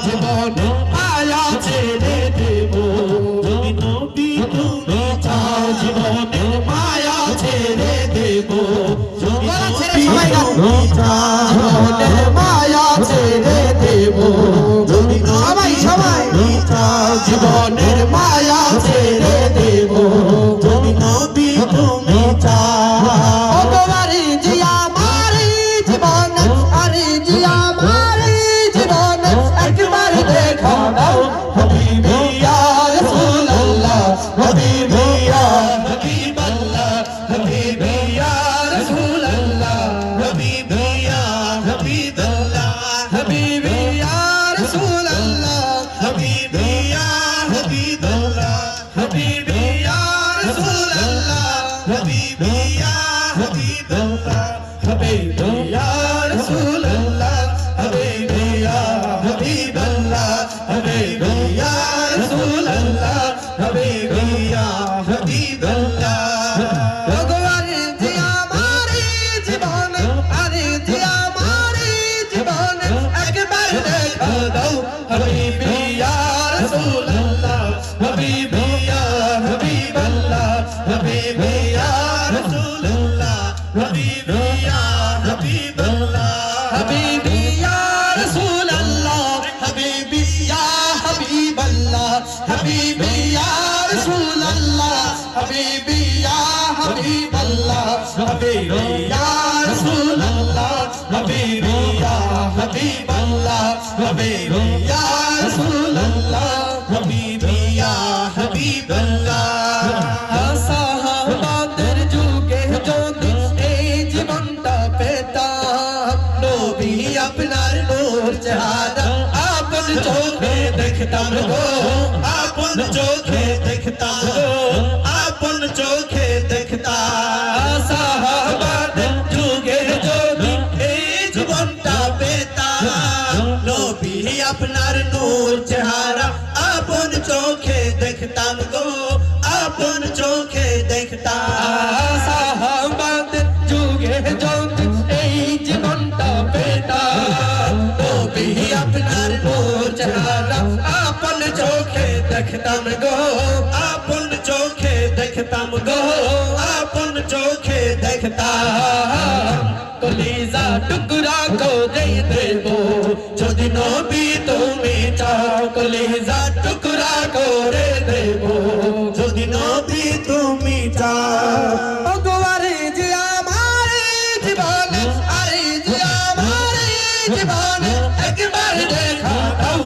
জীবনে মায়া ছেড়ে দেব যদি নবী তুমি চাও জীবনে মায়া ছেড়ে দেব যদি নবী চাও জীবনে মায়া ছেড়ে দেব যদি নবী চাও জীবনের মায়া ছেড়ে দেব যদি নবী তুমি চাও তোমারি জিয়া মারি জীবন আরে জিয়া মারি জীবন একবার দেখা দাও হাবিবি ইয়া রাসূলুল্লাহ হাবিবি ইয়া হাবিবাল্লাহ হাবিবি ইয়া রাসূলুল্লাহ হাবিবি ইয়া হাবিবাল্লাহ হাবিবি ইয়া রাসূলুল্লাহ হাবিবি ইয়া হাবিবাল্লাহ হাবিবি ইয়া রাসূলুল্লাহ হাবিবি ইয়া হাবিবাল্লাহ হাবিবি ইয়া রাসূলুল্লাহ হাবিবি ইয়া হাবিবাল্লাহ হাবিবি ইয়া রাসূলুল্লাহ হাবিবি ইয়া হাবিবাল্লাহ ভগবান জিয়া মারি জীবন আরে জিয়া মারি জীবন একবার দেখা দাও হাবিবি ইয়া রাসূলুল্লাহ হাবিবি ইয়া হাবিবাল্লাহ হাবিবি ইয়া রাসূলুল্লাহ হাবিবি ইয়া হাবিবাল্লাহ হাবিবি ইয়া রাসূলুল্লাহ হাবিবি ইয়া হাবিবাল্লাহ হাবিবি ইয়া রাসূলুল্লাহ হাবিবি ইয়া হাবিবাল্লাহ হাবিবি ইয়া রাসূলুল্লাহ হাবিবি ইয়া হাবিবাল্লাহ হাবিবি ইয়া রাসূলুল্লাহ হাবিবি ইয়া হাবিবাল্লাহ সাহাবাদের যুগে যদি এই জীবনটা পেতাম নবী আপনার নূর চেহারা আপন চোখে দেখতাম গো আপন চোখে দেখতাম গো আপন চোখে দেখতাম সাহাবাদের যুগে যদি এই জীবনটা পেতাম নবী আপনার নূর চেহারা আপন চোখে দেখতাম গো আপন চোখে দেখতাম সাহাবাদের যুগে যদি এই জীবনটা পেতাম নবী আপনার নূর চেহারা আপন চোখে দেখতাম গো আপন চোখে দেখতাম গো আপন চোখে দেখতাম কলিজা টুকরা করে দেব যদি নবী তুমি চাও কলিজা টুকরা করে দেব যদি নবী তুমি চাও